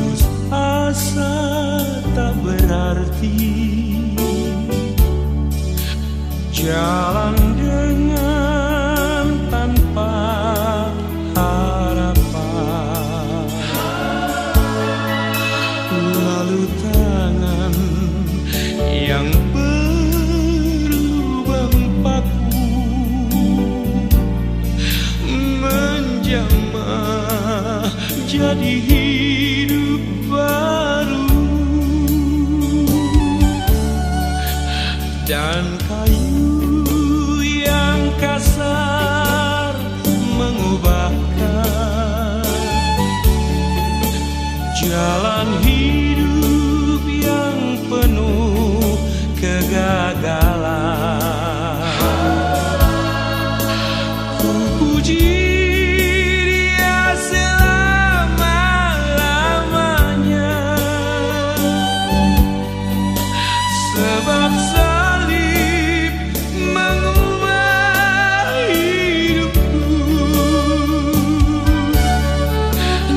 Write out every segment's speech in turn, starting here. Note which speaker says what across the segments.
Speaker 1: putus asa tak berarti, jalan dengan tanpa harapan, lalu tangan yang berlubang paku menjamah jadi hidup baru, dan kayu yang kasar mengubahkan jalan hidup yang penuh kegagalan. Ku puji Dia selama-lamanya, sebab salib mengubah hidupku,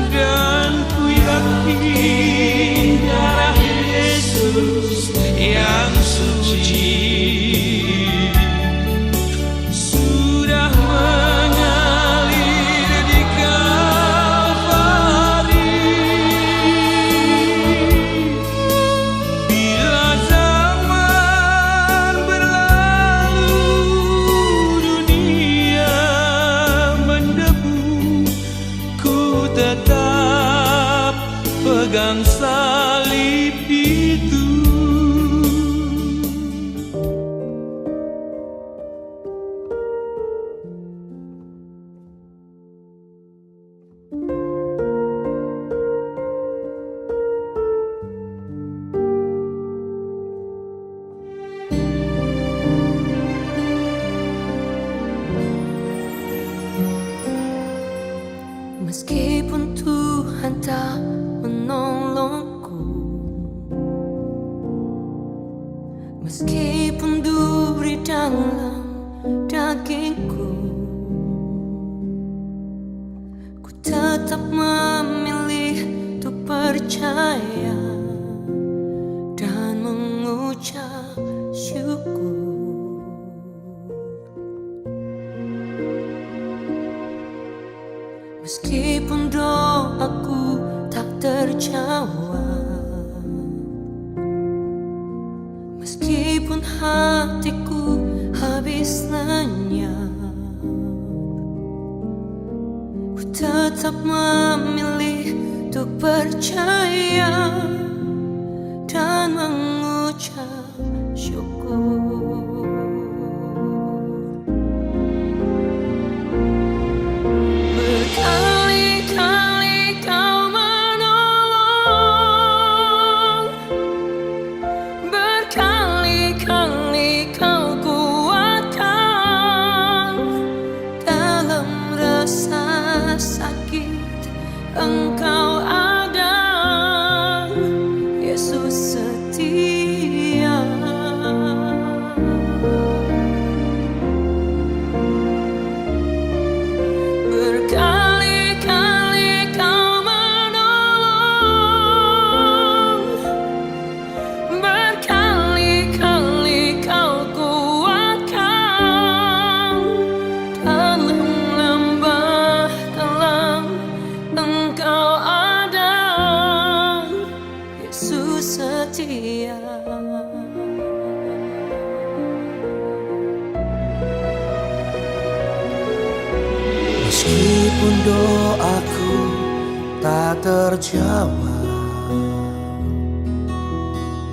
Speaker 1: dan ku yakin darah Yesus yang suci sudah mengalir di Kalvari. Bila zaman berlalu, dunia mendebu, ku tetap pegang salib itu.
Speaker 2: Meskipun Tuhan tak menolongku, meskipun duri dalam dagingku, ku tetap memilih untuk percaya dan mengucap syukur. Meskipun doaku tak terjawab, meskipun hatiku habis lenyap, ku tetap memilih untuk percaya dan mengucap syukur. Berkali-kali Kau menolong, berkali-kali Kau kuatkan. Dalam rasa sakit Engkau ada, Yesus setia. Berkali-kali Kau menolong, berkali-kali Kau kuatkan. Dalam lembah kelam Engkau ada, Yesus setia.
Speaker 3: Meskipun doaku tak terjawab,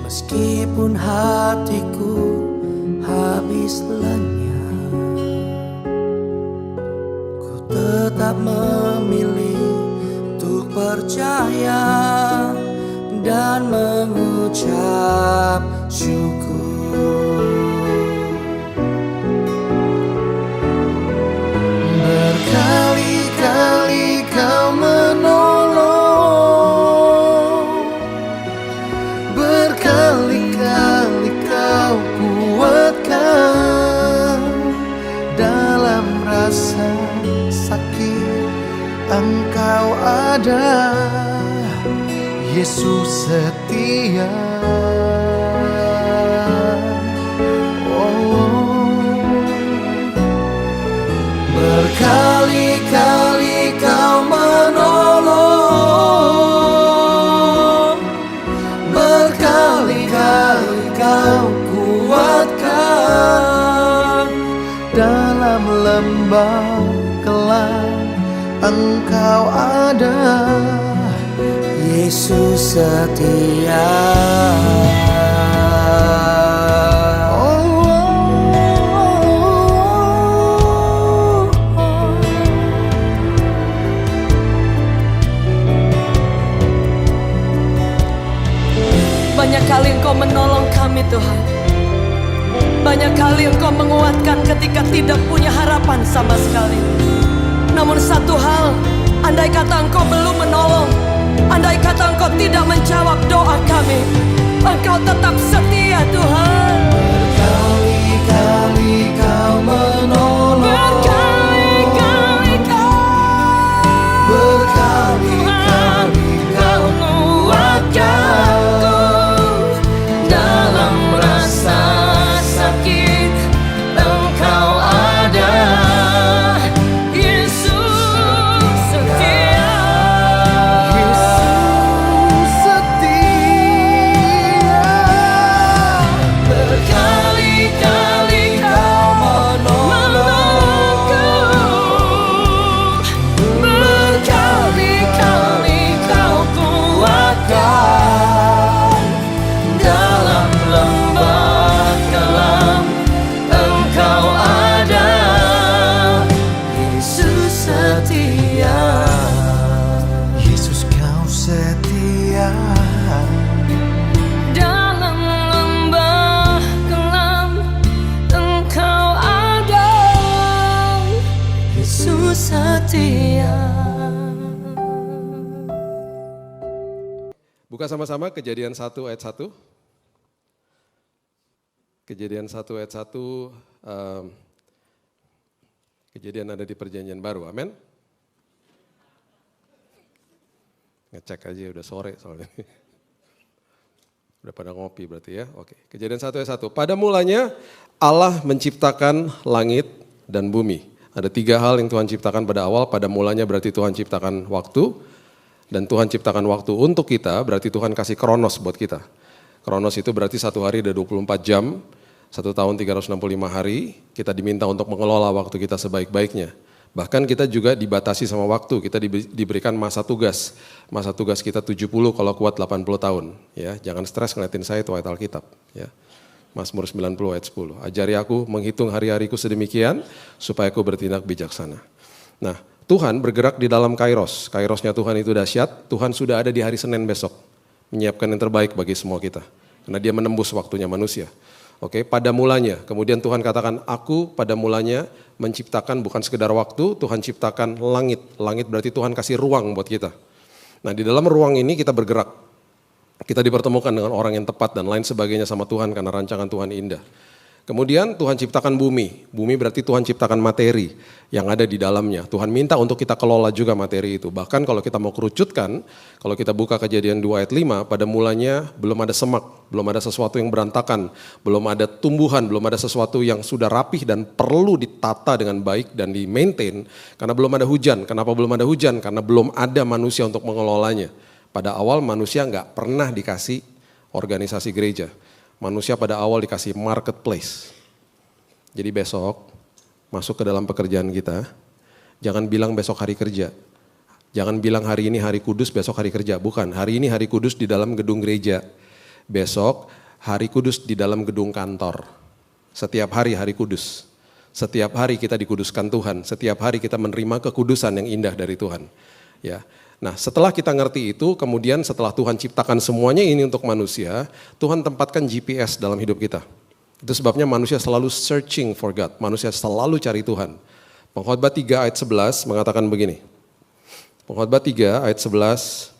Speaker 3: meskipun hatiku habis lenyap, ku tetap memilih untuk percaya dan mengucap syukur. Berkali-kali Kau menolong, berkali-kali Kau kuatkan. Dalam rasa sakit Engkau ada, Yesus setia. Berkali-kali kau menolong, berkali-kali kau kuatkan. Dalam lembah kelam Engkau ada, Yesus setia.
Speaker 2: Banyak kali Engkau menolong kami Tuhan. Banyak kali Engkau menguatkan ketika tidak punya harapan sama sekali. Namun satu hal, andai kata Engkau belum menolong, andai kata Engkau tidak menjawab doa kami, Engkau tetap setia Tuhan.
Speaker 3: Berkali-kali kau menolong,
Speaker 2: Berkali-kali Kau,
Speaker 3: berkali-kali kau
Speaker 2: menguatkanku dalam rasa sakit. Engkau ada, Yesus setia.
Speaker 3: Yesus setia.
Speaker 2: Berkali-kali Kau menolongku, berkali-kali Kau kuatkan. Dalam lembah kelam Engkau ada, Yesus setia.
Speaker 3: Yesus kau setia.
Speaker 2: Dalam lembah kelam Engkau ada, Yesus setia.
Speaker 4: Buka sama-sama Kejadian 1 ayat 1. Kejadian 1 ayat 1, kejadian ada di perjanjian baru, amin. Ngecek aja udah sore soalnya. Udah pada ngopi berarti ya, oke. Kejadian 1 ayat 1, pada mulanya Allah menciptakan langit dan bumi. Ada 3 hal yang Tuhan ciptakan pada awal, pada mulanya berarti Tuhan ciptakan waktu, dan Tuhan ciptakan waktu untuk kita, berarti Tuhan kasih kronos buat kita. Kronos itu berarti 1 hari ada 24 jam, 1 tahun 365 hari, kita diminta untuk mengelola waktu kita sebaik-baiknya. Bahkan kita juga dibatasi sama waktu, kita diberikan masa tugas. Masa tugas kita 70, kalau kuat 80 tahun. Ya, jangan stres ngeliatin saya itu ayat Alkitab. Ya. Mazmur 90 ayat 10. Ajari aku menghitung hari-hariku sedemikian, supaya aku bertindak bijaksana. Nah, Tuhan bergerak di dalam Kairos. Kairosnya Tuhan itu dahsyat. Tuhan sudah ada di hari Senin besok. Menyiapkan yang terbaik bagi semua kita. Karena dia menembus waktunya manusia. Oke, pada mulanya. Kemudian Tuhan katakan, aku pada mulanya menciptakan bukan sekedar waktu, Tuhan ciptakan langit. Langit berarti Tuhan kasih ruang buat kita. Nah, di dalam ruang ini kita bergerak. Kita dipertemukan dengan orang yang tepat dan lain sebagainya sama Tuhan karena rancangan Tuhan indah. Kemudian Tuhan ciptakan bumi. Bumi berarti Tuhan ciptakan materi yang ada di dalamnya. Tuhan minta untuk kita kelola juga materi itu. Bahkan kalau kita mau kerucutkan, kalau kita buka Kejadian 2 ayat 5, pada mulanya belum ada semak, belum ada sesuatu yang berantakan, belum ada tumbuhan, belum ada sesuatu yang sudah rapih dan perlu ditata dengan baik dan di-maintain. Karena belum ada hujan. Kenapa belum ada hujan? Karena belum ada manusia untuk mengelolanya. Pada awal manusia nggak pernah dikasih organisasi gereja. Manusia pada awal dikasih marketplace. Jadi besok masuk ke dalam pekerjaan kita, jangan bilang besok hari kerja. Jangan bilang hari ini hari kudus, besok hari kerja. Bukan, hari ini hari kudus di dalam gedung gereja. Besok hari kudus di dalam gedung kantor. Setiap hari hari kudus. Setiap hari kita dikuduskan Tuhan. Setiap hari kita menerima kekudusan yang indah dari Tuhan. Ya. Nah, setelah kita ngerti itu, kemudian setelah Tuhan ciptakan semuanya ini untuk manusia, Tuhan tempatkan GPS dalam hidup kita. Itu sebabnya manusia selalu searching for God, manusia selalu cari Tuhan. Pengkhotbah 3 ayat 11 mengatakan begini. Pengkhotbah 3 ayat 11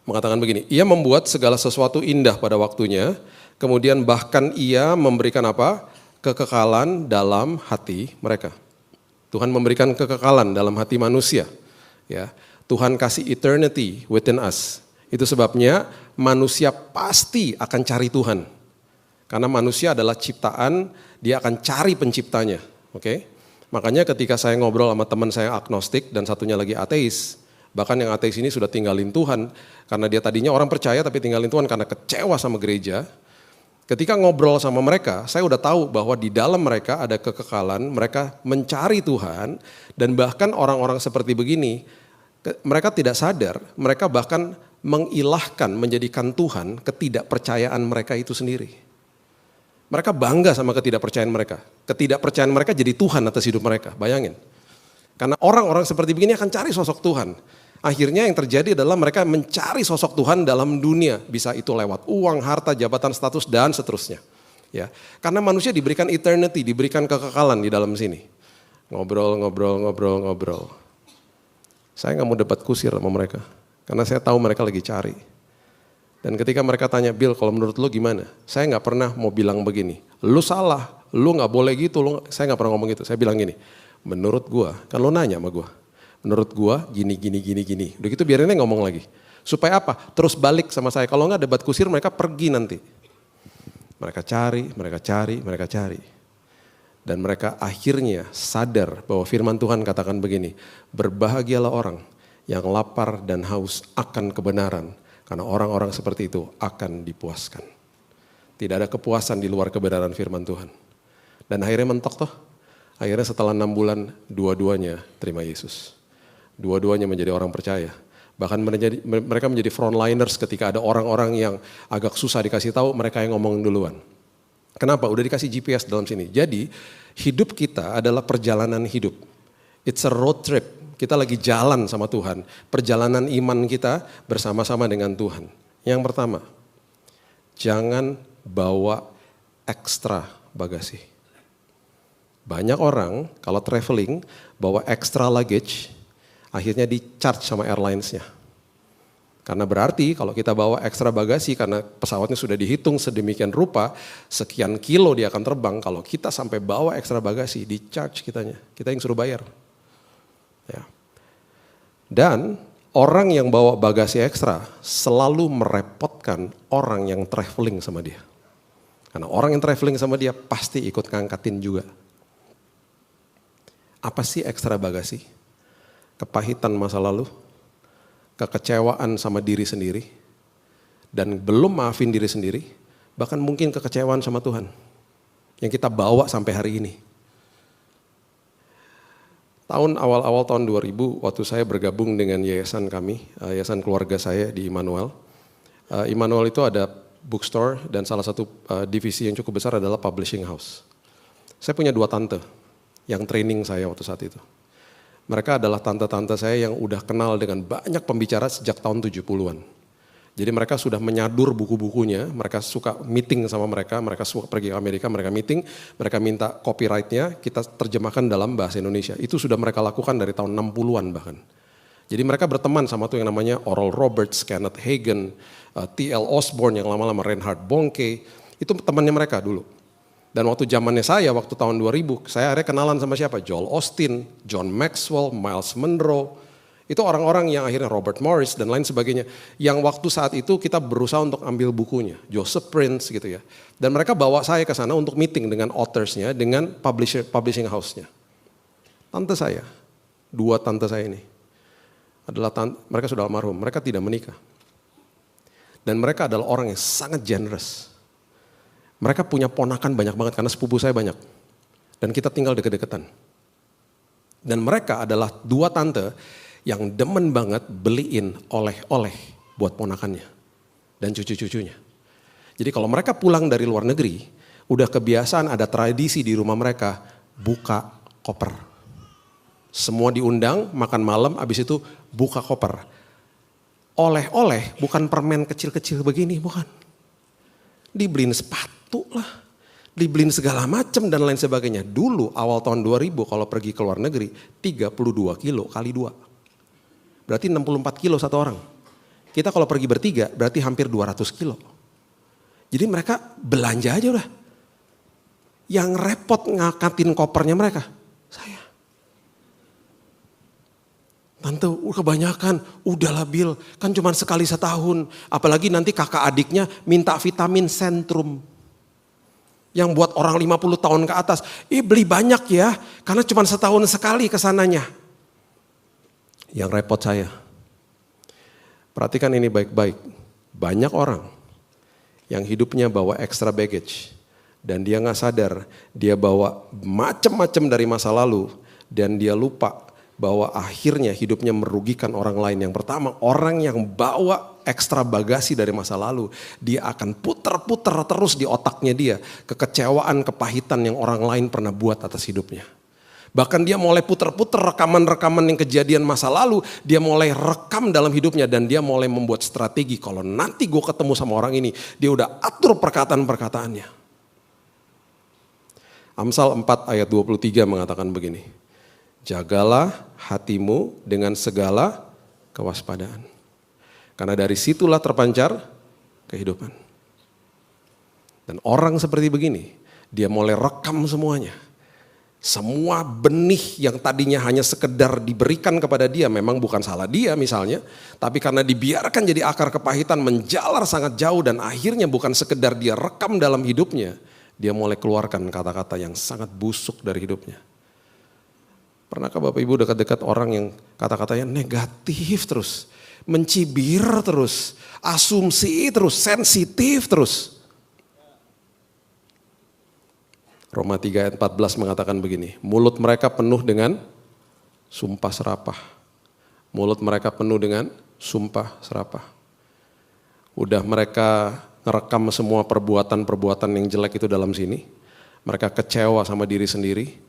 Speaker 4: mengatakan begini, ia membuat segala sesuatu indah pada waktunya, kemudian bahkan ia memberikan apa? Kekekalan dalam hati mereka. Tuhan memberikan kekekalan dalam hati manusia. Ya, Tuhan kasih eternity within us. Itu sebabnya manusia pasti akan cari Tuhan. Karena manusia adalah ciptaan, dia akan cari penciptanya. Oke? Makanya ketika saya ngobrol sama teman saya agnostik dan satunya lagi ateis, bahkan yang ateis ini sudah tinggalin Tuhan, karena dia tadinya orang percaya tapi tinggalin Tuhan karena kecewa sama gereja. Ketika ngobrol sama mereka, saya udah tahu bahwa di dalam mereka ada kekekalan, mereka mencari Tuhan, dan bahkan orang-orang seperti begini, mereka tidak sadar, mereka bahkan mengilahkan, menjadikan Tuhan ketidakpercayaan mereka itu sendiri. Mereka bangga sama ketidakpercayaan mereka. Ketidakpercayaan mereka jadi Tuhan atas hidup mereka, bayangin. Karena orang-orang seperti begini akan cari sosok Tuhan. Akhirnya yang terjadi adalah mereka mencari sosok Tuhan dalam dunia. Bisa itu lewat uang, harta, jabatan, status, dan seterusnya. Ya, karena manusia diberikan eternity, diberikan kekekalan di dalam sini. Ngobrol. Saya nggak mau debat kusir sama mereka. Karena saya tahu mereka lagi cari. Dan ketika mereka tanya, Bill kalau menurut lu gimana? Saya nggak pernah mau bilang begini. Lu salah, lu nggak boleh gitu. Saya nggak pernah ngomong gitu. Saya bilang gini, menurut gua, kan lu nanya sama gua. Menurut gua gini. Udah gitu biarin aja ngomong lagi. Supaya apa? Terus balik sama saya. Kalau nggak debat kusir mereka pergi nanti. Mereka cari. Dan mereka akhirnya sadar bahwa firman Tuhan katakan begini. Berbahagialah orang yang lapar dan haus akan kebenaran. Karena orang-orang seperti itu akan dipuaskan. Tidak ada kepuasan di luar kebenaran firman Tuhan. Dan akhirnya mentok toh. Akhirnya setelah 6 bulan dua-duanya terima Yesus. Dua-duanya menjadi orang percaya. Bahkan mereka menjadi frontliners ketika ada orang-orang yang agak susah dikasih tahu, mereka yang ngomong duluan. Kenapa? Udah dikasih GPS dalam sini. Jadi hidup kita adalah perjalanan hidup. It's a road trip. Kita lagi jalan sama Tuhan. Perjalanan iman kita bersama-sama dengan Tuhan. Yang pertama, jangan bawa ekstra bagasi. Banyak orang kalau traveling bawa extra luggage, akhirnya di-charge sama airlines-nya. Karena berarti kalau kita bawa ekstra bagasi karena pesawatnya sudah dihitung sedemikian rupa, sekian kilo dia akan terbang, kalau kita sampai bawa ekstra bagasi, di-charge kitanya. Kita yang suruh bayar. Ya. Dan orang yang bawa bagasi ekstra selalu merepotkan orang yang traveling sama dia. Karena orang yang traveling sama dia pasti ikut ngangkatin juga. Apa sih ekstra bagasi? Kepahitan masa lalu, kekecewaan sama diri sendiri, dan belum maafin diri sendiri, bahkan mungkin kekecewaan sama Tuhan yang kita bawa sampai hari ini. Awal tahun 2000 waktu saya bergabung dengan yayasan kami, yayasan keluarga saya di Immanuel. Immanuel itu ada bookstore dan salah satu divisi yang cukup besar adalah publishing house. Saya punya 2 tante yang training saya waktu saat itu. Mereka adalah tante-tante saya yang udah kenal dengan banyak pembicara sejak tahun 70-an. Jadi mereka sudah menyadur buku-bukunya, mereka suka meeting sama mereka suka pergi ke Amerika, mereka meeting, mereka minta copyright-nya, kita terjemahkan dalam bahasa Indonesia. Itu sudah mereka lakukan dari tahun 60-an bahkan. Jadi mereka berteman sama tuh yang namanya Oral Roberts, Kenneth Hagin, T.L. Osborne yang lama-lama Reinhard Bonnke, itu temannya mereka dulu. Dan waktu zamannya saya, waktu tahun 2000, saya akhirnya kenalan sama siapa? Joel Osteen, John Maxwell, Miles Monroe. Itu orang-orang yang akhirnya Robert Morris dan lain sebagainya. Yang waktu saat itu kita berusaha untuk ambil bukunya. Joseph Prince gitu ya. Dan mereka bawa saya ke sana untuk meeting dengan authors-nya, dengan publishing house-nya. Tante saya, 2 tante saya ini, mereka sudah almarhum, mereka tidak menikah. Dan mereka adalah orang yang sangat generous. Mereka punya ponakan banyak banget karena sepupu saya banyak. Dan kita tinggal deket-deketan. Dan mereka adalah 2 tante yang demen banget beliin oleh-oleh buat ponakannya dan cucu-cucunya. Jadi kalau mereka pulang dari luar negeri, udah kebiasaan ada tradisi di rumah mereka buka koper. Semua diundang, makan malam, habis itu buka koper. Oleh-oleh bukan permen kecil-kecil begini, bukan. Dibeliin sepatu lah, dibeliin segala macam dan lain sebagainya. Dulu awal tahun 2000 kalau pergi ke luar negeri 32 kilo kali 2. Berarti 64 kilo satu orang. Kita kalau pergi bertiga berarti hampir 200 kilo. Jadi mereka belanja aja udah. Yang repot ngangkatin kopernya mereka, saya. Tante kebanyakan, udahlah Bill, kan cuma sekali setahun. Apalagi nanti kakak adiknya minta vitamin Centrum. Yang buat orang 50 tahun ke atas, beli banyak ya, karena cuma setahun sekali kesananya. Yang repot saya, perhatikan ini baik-baik. Banyak orang yang hidupnya bawa extra baggage. Dan dia gak sadar, dia bawa macam-macam dari masa lalu. Dan dia lupa bahwa akhirnya hidupnya merugikan orang lain. Yang pertama, orang yang bawa ekstra bagasi dari masa lalu, dia akan puter-puter terus di otaknya dia kekecewaan, kepahitan yang orang lain pernah buat atas hidupnya. Bahkan dia mulai puter-puter rekaman-rekaman yang kejadian masa lalu, dia mulai rekam dalam hidupnya dan dia mulai membuat strategi. Kalau nanti gue ketemu sama orang ini, dia udah atur perkataan-perkataannya. Amsal 4 ayat 23 mengatakan begini. Jagalah hatimu dengan segala kewaspadaan. Karena dari situlah terpancar kehidupan. Dan orang seperti begini, dia mulai rekam semuanya. Semua benih yang tadinya hanya sekedar diberikan kepada dia, memang bukan salah dia misalnya. Tapi karena dibiarkan jadi akar kepahitan menjalar sangat jauh dan akhirnya bukan sekedar dia rekam dalam hidupnya. Dia mulai keluarkan kata-kata yang sangat busuk dari hidupnya. Pernahkah Bapak Ibu dekat-dekat orang yang kata-katanya negatif terus, mencibir terus, asumsi terus, sensitif terus. Roma 3 ayat 14 mengatakan begini, mulut mereka penuh dengan sumpah serapah. Mulut mereka penuh dengan sumpah serapah. Udah mereka ngerekam semua perbuatan-perbuatan yang jelek itu dalam sini. Mereka kecewa sama diri sendiri.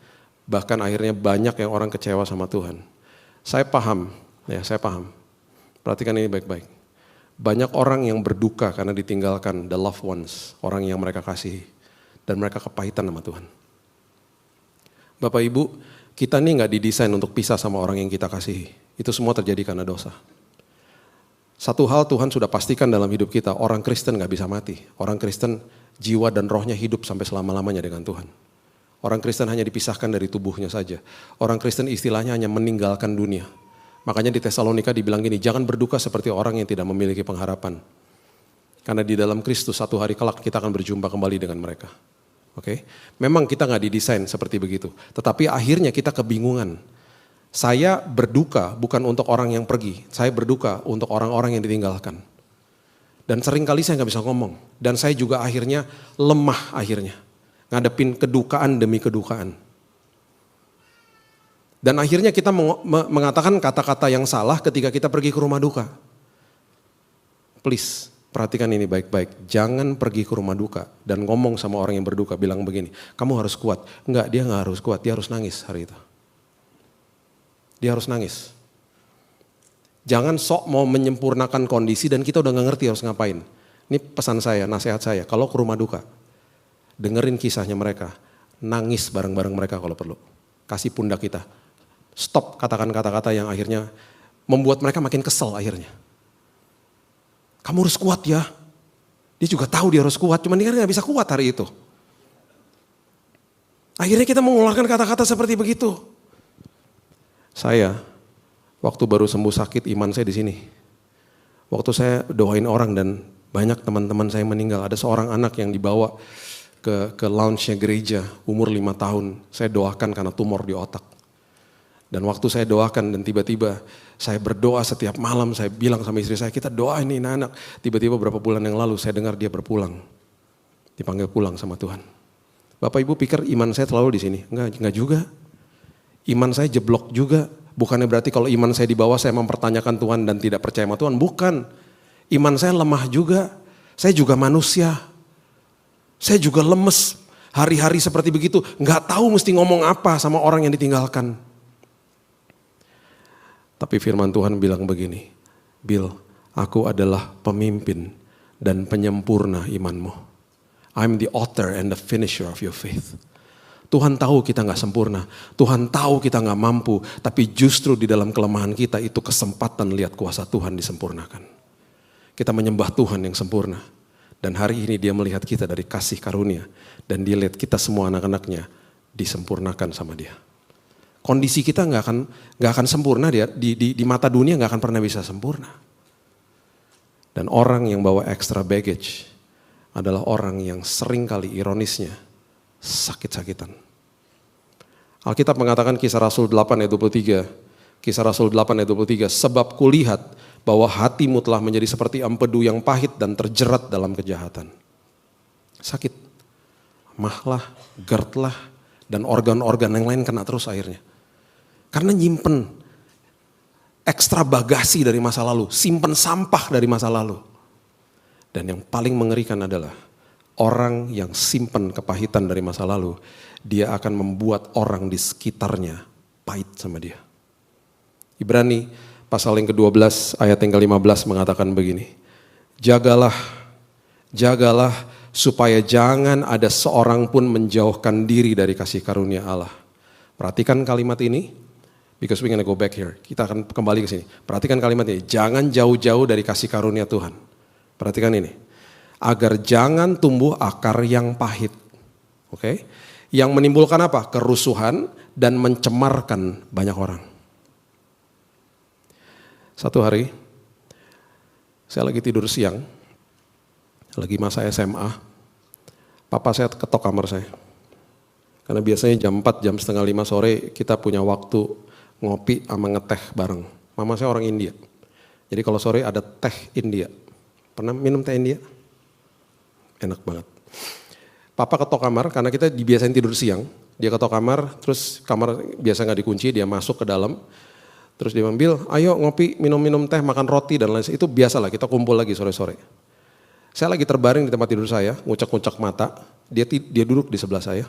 Speaker 4: Bahkan akhirnya banyak yang orang kecewa sama Tuhan. Saya paham. Perhatikan ini baik-baik. Banyak orang yang berduka karena ditinggalkan the loved ones, orang yang mereka kasihi. Dan mereka kepahitan sama Tuhan. Bapak Ibu, kita nih gak didesain untuk pisah sama orang yang kita kasihi. Itu semua terjadi karena dosa. Satu hal Tuhan sudah pastikan dalam hidup kita, orang Kristen gak bisa mati. Orang Kristen jiwa dan rohnya hidup sampai selama-lamanya dengan Tuhan. Orang Kristen hanya dipisahkan dari tubuhnya saja. Orang Kristen istilahnya hanya meninggalkan dunia. Makanya di Tesalonika dibilang gini, jangan berduka seperti orang yang tidak memiliki pengharapan. Karena di dalam Kristus satu hari kelak kita akan berjumpa kembali dengan mereka. Oke? Memang kita gak didesain seperti begitu. Tetapi akhirnya kita kebingungan. Saya berduka bukan untuk orang yang pergi. Saya berduka untuk orang-orang yang ditinggalkan. Dan seringkali saya gak bisa ngomong. Dan saya juga akhirnya lemah akhirnya. Ngadepin kedukaan demi kedukaan. Dan akhirnya kita mengatakan kata-kata yang salah ketika kita pergi ke rumah duka. Please, perhatikan ini baik-baik. Jangan pergi ke rumah duka dan ngomong sama orang yang berduka, bilang begini, kamu harus kuat. Enggak, dia gak harus kuat, dia harus nangis hari itu. Dia harus nangis. Jangan sok mau menyempurnakan kondisi dan kita udah gak ngerti harus ngapain. Ini pesan saya, nasihat saya, kalau ke rumah duka, dengerin kisahnya mereka, nangis bareng-bareng mereka kalau perlu. Kasih pundak kita. Stop katakan kata-kata yang akhirnya membuat mereka makin kesel akhirnya. Kamu harus kuat ya. Dia juga tahu dia harus kuat, cuman dia gak bisa kuat hari itu. Akhirnya kita mengeluarkan kata-kata seperti begitu. Saya, waktu baru sembuh sakit, iman saya di sini. Waktu saya doain orang dan banyak teman-teman saya meninggal, ada seorang anak yang dibawa ke lounge-nya gereja, umur 5 tahun. Saya doakan karena tumor di otak. Dan waktu saya doakan dan tiba-tiba saya berdoa setiap malam, saya bilang sama istri saya, kita doain ini anak. Tiba-tiba beberapa bulan yang lalu saya dengar dia berpulang. Dipanggil pulang sama Tuhan. Bapak Ibu pikir iman saya selalu di sini? Enggak juga. Iman saya jeblok juga. Bukannya berarti kalau iman saya di bawah saya mempertanyakan Tuhan dan tidak percaya sama Tuhan. Bukan. Iman saya lemah juga. Saya juga manusia. Saya juga lemes, hari-hari seperti begitu, gak tahu mesti ngomong apa sama orang yang ditinggalkan. Tapi firman Tuhan bilang begini, Bill, aku adalah pemimpin dan penyempurna imanmu. I'm the author and the finisher of your faith. Tuhan tahu kita gak sempurna, Tuhan tahu kita gak mampu, tapi justru di dalam kelemahan kita itu kesempatan lihat kuasa Tuhan disempurnakan. Kita menyembah Tuhan yang sempurna. Dan hari ini dia melihat kita dari kasih karunia. Dan dia lihat kita semua anak-anaknya disempurnakan sama dia. Kondisi kita nggak akan sempurna di mata dunia, nggak akan pernah bisa sempurna. Dan orang yang bawa extra baggage adalah orang yang sering kali ironisnya sakit-sakitan. Alkitab mengatakan Kisah Rasul 8 ayat 23. Kisah Rasul 8 ayat 23. Sebab kulihat bahwa hatimu telah menjadi seperti empedu yang pahit dan terjerat dalam kejahatan. Sakit. Mahlah, GERD lah, dan organ-organ yang lain kena terus akhirnya. Karena nyimpen ekstra bagasi dari masa lalu. Simpen sampah dari masa lalu. Dan yang paling mengerikan adalah orang yang simpen kepahitan dari masa lalu, dia akan membuat orang di sekitarnya pahit sama dia. Ibrani pasal yang ke-12 ayat yang ke-15 mengatakan begini. Jagalah supaya jangan ada seorang pun menjauhkan diri dari kasih karunia Allah. Perhatikan kalimat ini, because we're gonna go back here. Kita akan kembali ke sini. Perhatikan kalimat ini, jangan jauh-jauh dari kasih karunia Tuhan. Perhatikan ini, agar jangan tumbuh akar yang pahit. Oke? Yang menimbulkan apa? Kerusuhan dan mencemarkan banyak orang. Satu hari, saya lagi tidur siang, lagi masa SMA, papa saya ketok kamar saya. Karena biasanya jam 4, jam setengah 5 sore kita punya waktu ngopi sama ngeteh bareng. Mama saya orang India, jadi kalau sore ada teh India. Pernah minum teh India? Enak banget. Papa ketok kamar karena kita dibiasain tidur siang. Dia ketok kamar, terus kamar biasa nggak dikunci, dia masuk ke dalam. Terus dia bilang, ayo ngopi, minum-minum teh, makan roti dan lain sebagainya. Itu biasalah, kita kumpul lagi sore-sore. Saya lagi terbaring di tempat tidur saya, ngucak-ngucak mata. Dia duduk di sebelah saya.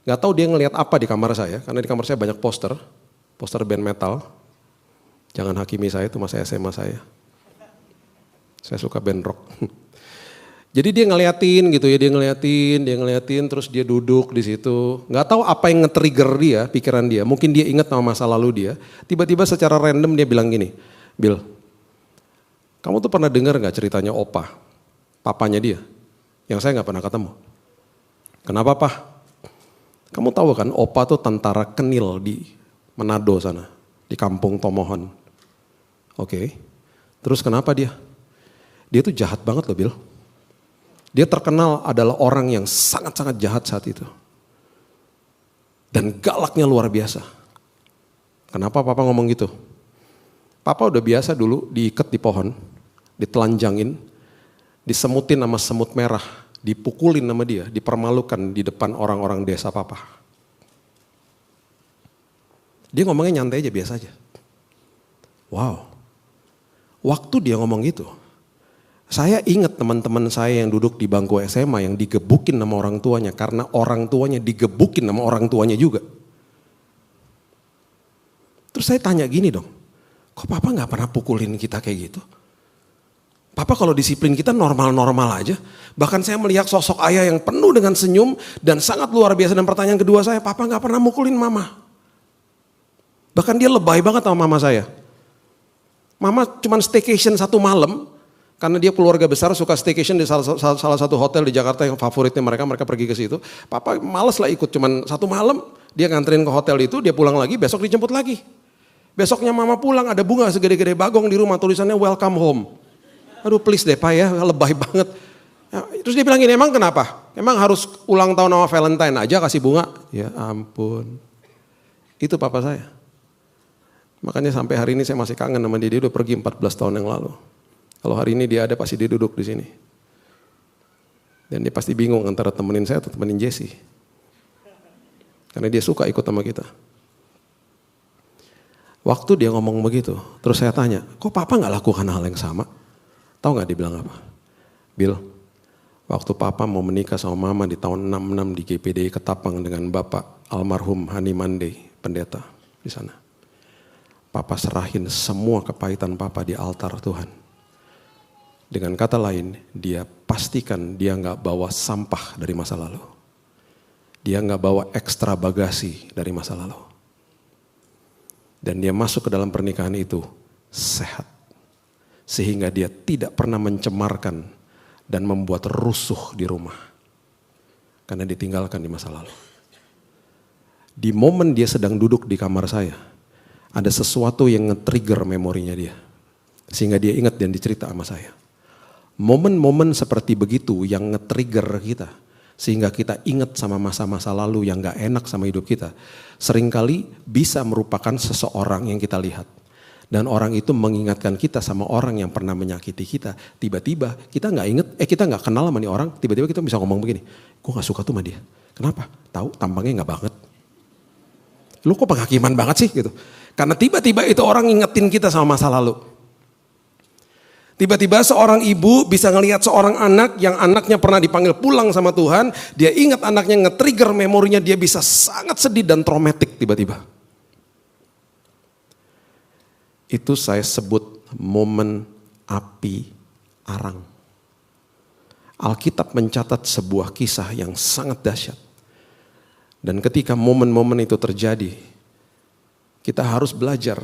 Speaker 4: Gak tahu dia ngelihat apa di kamar saya, karena di kamar saya banyak poster band metal. Jangan hakimi saya, itu masa SMA saya. Saya suka band rock. Jadi dia ngeliatin gitu ya, dia ngeliatin, terus dia duduk di situ. Nggak tahu apa yang nge-trigger dia, pikiran dia. Mungkin dia ingat sama masa lalu dia. Tiba-tiba secara random dia bilang gini, Bill, kamu tuh pernah dengar nggak ceritanya Opa, papanya dia, yang saya nggak pernah ketemu. Kenapa Pak? Kamu tahu kan Opa tuh tentara Kenil di Manado sana, di kampung Tomohon. Oke, terus kenapa dia? Dia tuh jahat banget loh Bill. Dia terkenal adalah orang yang sangat-sangat jahat saat itu. Dan galaknya luar biasa. Kenapa Papa ngomong gitu? Papa udah biasa dulu diikat di pohon, ditelanjangin, disemutin sama semut merah, dipukulin sama dia, dipermalukan di depan orang-orang desa Papa. Dia ngomongnya nyantai aja, biasa aja. Wow. Waktu dia ngomong gitu, saya ingat teman-teman saya yang duduk di bangku SMA yang digebukin sama orang tuanya karena orang tuanya digebukin sama orang tuanya juga. Terus saya tanya gini dong, kok Papa gak pernah pukulin kita kayak gitu? Papa kalau disiplin kita normal-normal aja. Bahkan saya melihat sosok ayah yang penuh dengan senyum dan sangat luar biasa. Dan pertanyaan kedua saya, Papa gak pernah mukulin Mama. Bahkan dia lebay banget sama Mama saya. Mama cuma staycation 1 malam. Karena dia keluarga besar suka staycation di salah satu hotel di Jakarta yang favoritnya mereka pergi ke situ. Papa males lah ikut, cuman 1 malam dia nganterin ke hotel itu, dia pulang lagi, besok dijemput lagi. Besoknya Mama pulang ada bunga segede-gede bagong di rumah, tulisannya welcome home. Aduh please deh Pak ya, lebay banget. Ya, terus dia bilang gini, emang kenapa? Emang harus ulang tahun sama Valentine aja kasih bunga? Ya ampun. Itu Papa saya. Makanya sampai hari ini saya masih kangen sama dia udah pergi 14 tahun yang lalu. Kalau hari ini dia ada pasti dia duduk di sini. Dan dia pasti bingung antara temenin saya atau temenin Jesse. Karena dia suka ikut sama kita. Waktu dia ngomong begitu, terus saya tanya, kok Papa gak lakukan hal yang sama? Tahu gak dia bilang apa? Bill, waktu Papa mau menikah sama Mama di tahun 66 di GPDI Ketapang dengan Bapak almarhum Hani Mandey, pendeta di sana. Papa serahin semua kepahitan Papa di altar Tuhan. Dengan kata lain, dia pastikan dia gak bawa sampah dari masa lalu. Dia gak bawa ekstra bagasi dari masa lalu. Dan dia masuk ke dalam pernikahan itu sehat. Sehingga dia tidak pernah mencemarkan dan membuat rusuh di rumah. Karena ditinggalkan di masa lalu. Di momen dia sedang duduk di kamar saya, ada sesuatu yang nge-trigger memorinya dia. Sehingga dia ingat dan dicerita sama saya. Momen-momen seperti begitu yang nge-trigger kita. Sehingga kita ingat sama masa-masa lalu yang gak enak sama hidup kita. Seringkali bisa merupakan seseorang yang kita lihat. Dan orang itu mengingatkan kita sama orang yang pernah menyakiti kita. Tiba-tiba kita gak inget, kita gak kenal sama nih orang. Tiba-tiba kita bisa ngomong begini, gue gak suka tuh sama dia. Kenapa? Tahu tampangnya gak banget. Lu kok penghakiman banget sih gitu. Karena tiba-tiba itu orang ngingetin kita sama masa lalu. Tiba-tiba seorang ibu bisa ngelihat seorang anak yang anaknya pernah dipanggil pulang sama Tuhan. Dia ingat anaknya, nge-trigger memorinya, dia bisa sangat sedih dan traumatik tiba-tiba. Itu saya sebut momen api arang. Alkitab mencatat sebuah kisah yang sangat dahsyat. Dan ketika momen-momen itu terjadi, kita harus belajar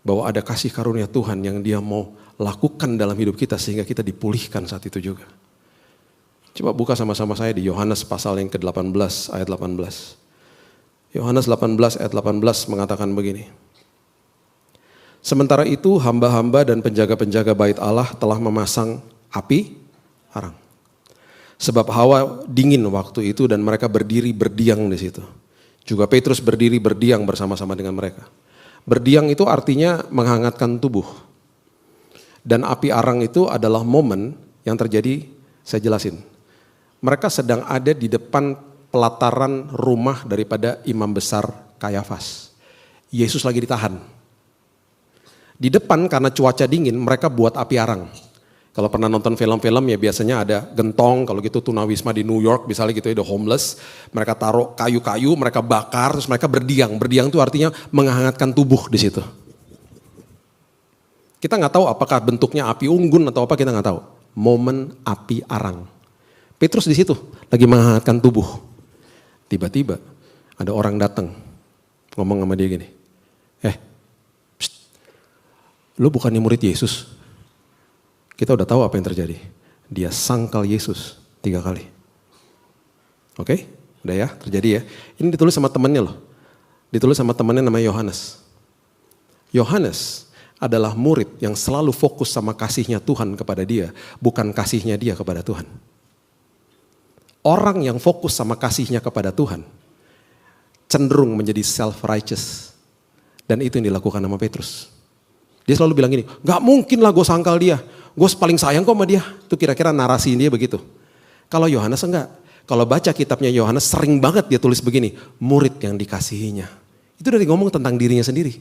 Speaker 4: bahwa ada kasih karunia Tuhan yang dia mau lakukan dalam hidup kita sehingga kita dipulihkan saat itu juga. Coba buka sama-sama saya di Yohanes pasal yang ke-18 ayat 18. Yohanes 18 ayat 18 mengatakan begini. Sementara itu hamba-hamba dan penjaga-penjaga bait Allah telah memasang api arang. Sebab hawa dingin waktu itu dan mereka berdiri berdiam di situ. Juga Petrus berdiri berdiam bersama-sama dengan mereka. Berdiam itu artinya menghangatkan tubuh. Dan api arang itu adalah momen yang terjadi, saya jelasin. Mereka sedang ada di depan pelataran rumah daripada imam besar Kayafas. Yesus lagi ditahan. Di depan karena cuaca dingin mereka buat api arang. Kalau pernah nonton film-film ya biasanya ada gentong, kalau gitu tunawisma di New York misalnya gitu ya, the homeless. Mereka taruh kayu-kayu, mereka bakar, terus mereka berdiam. Berdiam itu artinya menghangatkan tubuh di situ. Kita nggak tahu apakah bentuknya api unggun atau apa, kita nggak tahu. Momen api arang. Petrus di situ lagi menghangatkan tubuh. Tiba-tiba ada orang datang ngomong sama dia gini, lu bukannya murid Yesus? Kita udah tahu apa yang terjadi. Dia sangkal Yesus 3 kali. Oke? Udah ya, terjadi ya. Ini ditulis sama temannya loh. Ditulis sama temannya namanya Yohanes. Yohanes adalah murid yang selalu fokus sama kasihnya Tuhan kepada dia, bukan kasihnya dia kepada Tuhan. Orang yang fokus sama kasihnya kepada Tuhan cenderung menjadi self-righteous. Dan itu yang dilakukan sama Petrus. Dia selalu bilang gini, gak mungkin lah gue sangkal dia. Gue paling sayang kok sama dia. Itu kira-kira narasi dia begitu. Kalau Yohanes enggak. Kalau baca kitabnya Yohanes sering banget dia tulis begini, murid yang dikasihinya. Itu dari ngomong tentang dirinya sendiri.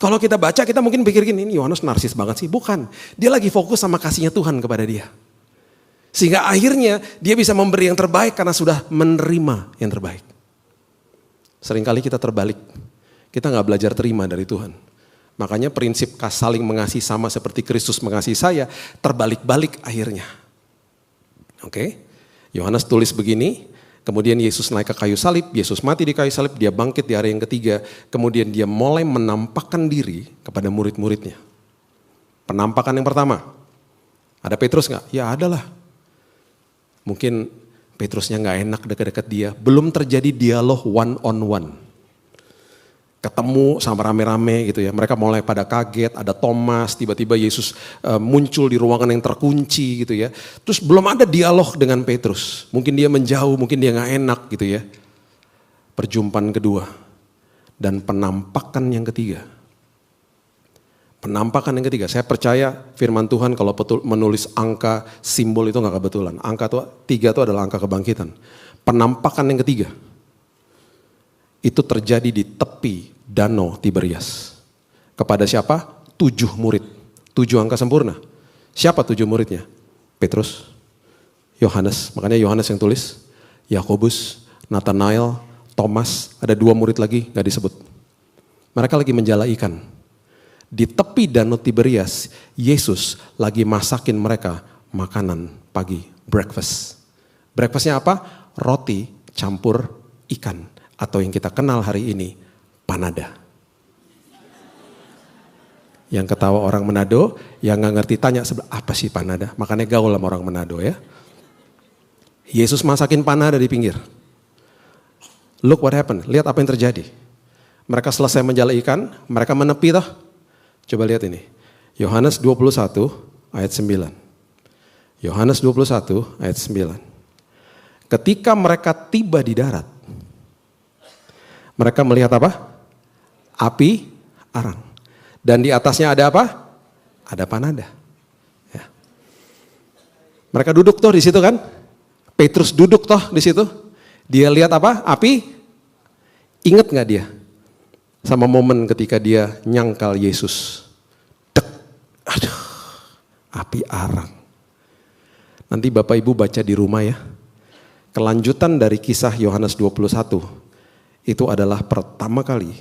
Speaker 4: Kalau kita baca kita mungkin pikir gini, ini Yohanes narsis banget sih. Bukan, dia lagi fokus sama kasihnya Tuhan kepada dia. Sehingga akhirnya dia bisa memberi yang terbaik karena sudah menerima yang terbaik. Seringkali kita terbalik. Kita gak belajar terima dari Tuhan. Makanya prinsip saling mengasihi sama seperti Kristus mengasihi saya, terbalik-balik akhirnya. Oke? Yohanes tulis begini, kemudian Yesus naik ke kayu salib, Yesus mati di kayu salib, dia bangkit di hari yang ketiga, kemudian dia mulai menampakkan diri kepada murid-muridnya. Penampakan yang pertama, ada Petrus gak? Ya adalah. Mungkin Petrusnya gak enak dekat-dekat dia, belum terjadi dialog one on one. Ketemu sama rame-rame gitu ya, mereka mulai pada kaget, ada Thomas, tiba-tiba Yesus muncul di ruangan yang terkunci gitu ya. Terus belum ada dialog dengan Petrus, mungkin dia menjauh, mungkin dia gak enak gitu ya. Perjumpaan kedua dan penampakan yang ketiga. Penampakan yang ketiga, saya percaya firman Tuhan kalau menulis angka simbol itu gak kebetulan. Angka 3 itu adalah angka kebangkitan. Penampakan yang ketiga, itu terjadi di tepi Danau Tiberias. Kepada siapa? 7 murid. 7 angka sempurna. Siapa 7 muridnya? Petrus, Yohanes, makanya Yohanes yang tulis. Yakobus, Nathanael, Thomas, ada 2 murid lagi gak disebut. Mereka lagi menjala ikan. Di tepi Danau Tiberias, Yesus lagi masakin mereka makanan pagi, breakfast. Breakfastnya apa? Roti campur ikan. Atau yang kita kenal hari ini, panada. Yang ketawa orang Manado, yang gak ngerti tanya apa sih panada? Makanya gaul sama orang Manado ya. Yesus masakin panada di pinggir. Look what happened. Lihat apa yang terjadi. Mereka selesai menjala ikan, mereka menepi toh. Coba lihat ini. Yohanes 21 ayat 9. Yohanes 21 ayat 9. Ketika mereka tiba di darat, mereka melihat apa? Api arang. Dan di atasnya ada apa? Ada panada. Ya. Mereka duduk toh di situ kan? Petrus duduk toh di situ. Dia lihat apa? Api. Ingat nggak dia? Sama momen ketika dia nyangkal Yesus. Dek. Aduh. Api arang. Nanti Bapak Ibu baca di rumah ya. Kelanjutan dari kisah Yohanes 21. Itu adalah pertama kali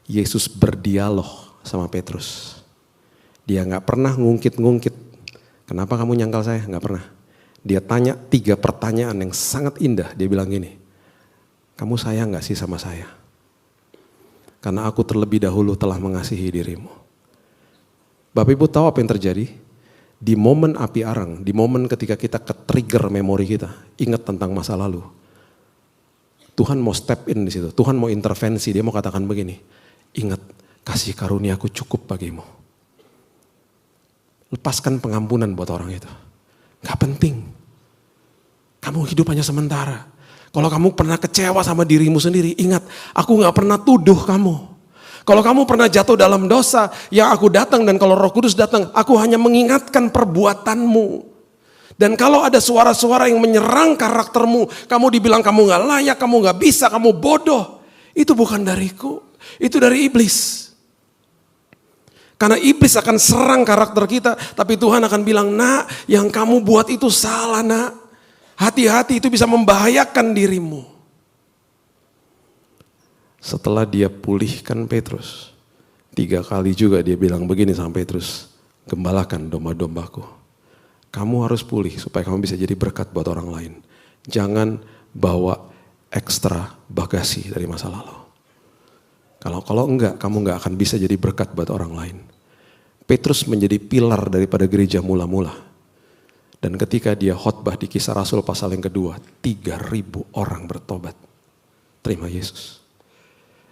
Speaker 4: Yesus berdialog sama Petrus. Dia nggak pernah ngungkit-ngungkit. Kenapa kamu nyangkal saya? Nggak pernah. Dia tanya 3 pertanyaan yang sangat indah. Dia bilang gini, kamu sayang nggak sih sama saya? Karena aku terlebih dahulu telah mengasihi dirimu. Bapak Ibu tahu apa yang terjadi? Di momen api arang, di momen ketika kita ke-trigger memori kita, ingat tentang masa lalu. Tuhan mau step in di situ, Tuhan mau intervensi, dia mau katakan begini, ingat kasih karuniaku cukup bagimu. Lepaskan pengampunan buat orang itu. Gak penting. Kamu hidup hanya sementara. Kalau kamu pernah kecewa sama dirimu sendiri, ingat, aku gak pernah tuduh kamu. Kalau kamu pernah jatuh dalam dosa, yang aku datang dan kalau Roh Kudus datang, aku hanya mengingatkan perbuatanmu. Dan kalau ada suara-suara yang menyerang karaktermu, kamu dibilang kamu gak layak, kamu gak bisa, kamu bodoh. Itu bukan dariku, itu dari iblis. Karena iblis akan serang karakter kita, tapi Tuhan akan bilang, nak, yang kamu buat itu salah nak. Hati-hati itu bisa membahayakan dirimu. Setelah dia pulihkan Petrus, 3 kali juga dia bilang begini sama Petrus, gembalakan domba-dombaku. Kamu harus pulih supaya kamu bisa jadi berkat buat orang lain. Jangan bawa ekstra bagasi dari masa lalu. Kalau enggak, kamu enggak akan bisa jadi berkat buat orang lain. Petrus menjadi pilar daripada gereja mula-mula. Dan ketika dia khotbah di Kisah Rasul pasal yang kedua, 3.000 orang bertobat. Terima Yesus.